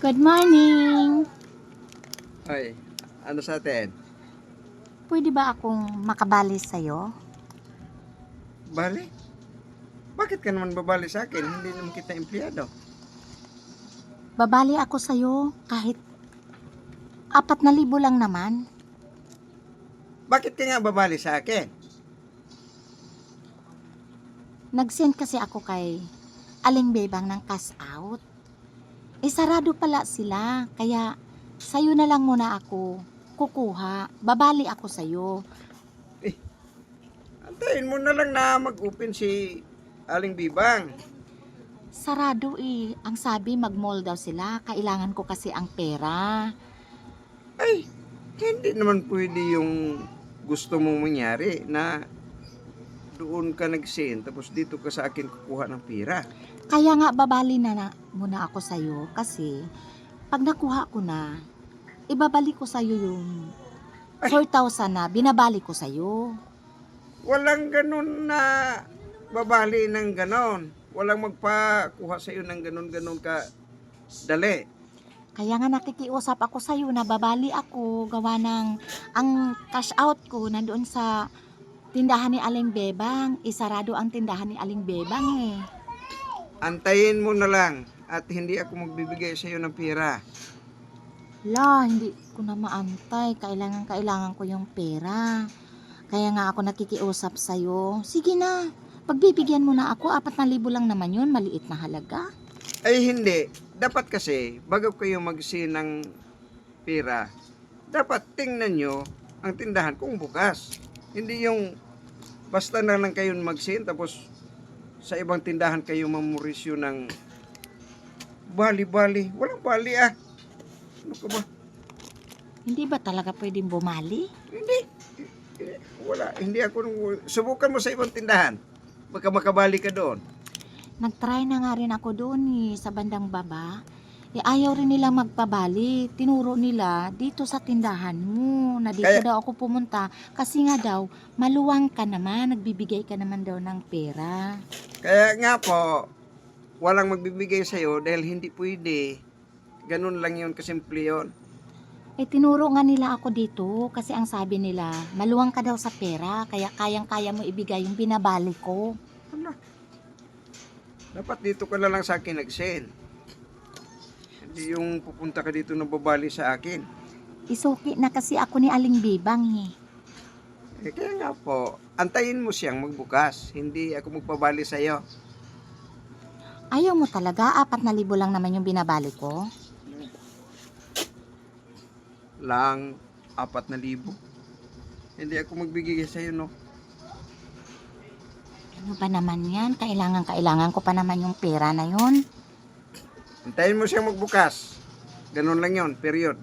Good morning! Ay, ano sa atin? Pwede ba akong makabali sa'yo? Bali? Bakit ka naman babali sa akin? Hindi naman kita empleyado. Babali ako sa'yo kahit 4,000 lang naman. Bakit ka nga babali sa akin? Nag-send kasi ako kay Aling Bebang ng cash out. Sarado pala sila, kaya sa'yo na lang muna ako kukuha. Babali ako sa'yo. Antayin mo na lang na mag-open si Aling Bibang. Sarado Ang sabi mag-mall daw sila, kailangan ko kasi ang pera. Ay, hindi naman pwede yung gusto mong mangyari na doon ka nag-send tapos dito ka sa akin kukuha ng pera. Kaya nga babali na muna ako sa'yo kasi pag nakuha ko na, ibabalik ko sa'yo yung 4,000 na binabalik ko sa'yo. Walang ganun na babali ng ganon. Walang magpakuha sa iyo ng ganon-ganon ka dali. Kaya nga nakikiusap ako sa'yo na babali ako, gawa ng ang cash out ko nandoon sa tindahan ni Aling Bebang. Isarado ang tindahan ni Aling Bebang eh. Antayin mo na lang at hindi ako magbibigay sa iyo ng pera. Hindi ko na maantay. Kailangan ko yung pera. Kaya nga ako nakikiusap sa'yo. Sige na, pagbibigyan mo na ako. 4,000 lang naman yun, maliit na halaga. Ay hindi, dapat kasi bago kayo mag-send ng pera, dapat tingnan nyo ang tindahan kung bukas. Hindi yung basta na lang kayo mag-send tapos sa ibang tindahan kayo mamurisyo ng bali-bali. Walang bali ah. Ano ka ba? Hindi ba talaga pwedeng bumali? Hindi. Wala. Hindi ako. Subukan mo sa ibang tindahan. Baka makabali ka doon. Nag-try na nga rin ako doon sa bandang baba. Ayaw rin nila magpabali. Tinuro nila dito sa tindahan mo na dito daw ako pumunta. Kasi nga daw, maluwang ka naman. Nagbibigay ka naman daw ng pera. Kaya nga po, walang magbibigay sa'yo dahil hindi pwede. Ganun lang yun, kasimple yun. Tinuro nga nila ako dito kasi ang sabi nila, maluwang ka daw sa pera. Kaya kayang-kaya mo ibigay yung binabali ko. Wala. Dapat dito ka na lang sa akin nag-send. Hindi yung pupunta ka dito na babali sa akin. Isuki na kasi ako ni Aling Bibang Kaya nga po, antayin mo siyang magbukas. Hindi ako magpabali sa'yo. Ayaw mo talaga, 4,000 lang naman yung binabali ko. Lang 4,000. Hindi ako magbigay sa'yo, no? Ano ba naman yan? Kailangan ko pa naman yung pera na yun. Antayin mo siyang magbukas. Ganun lang yun, period.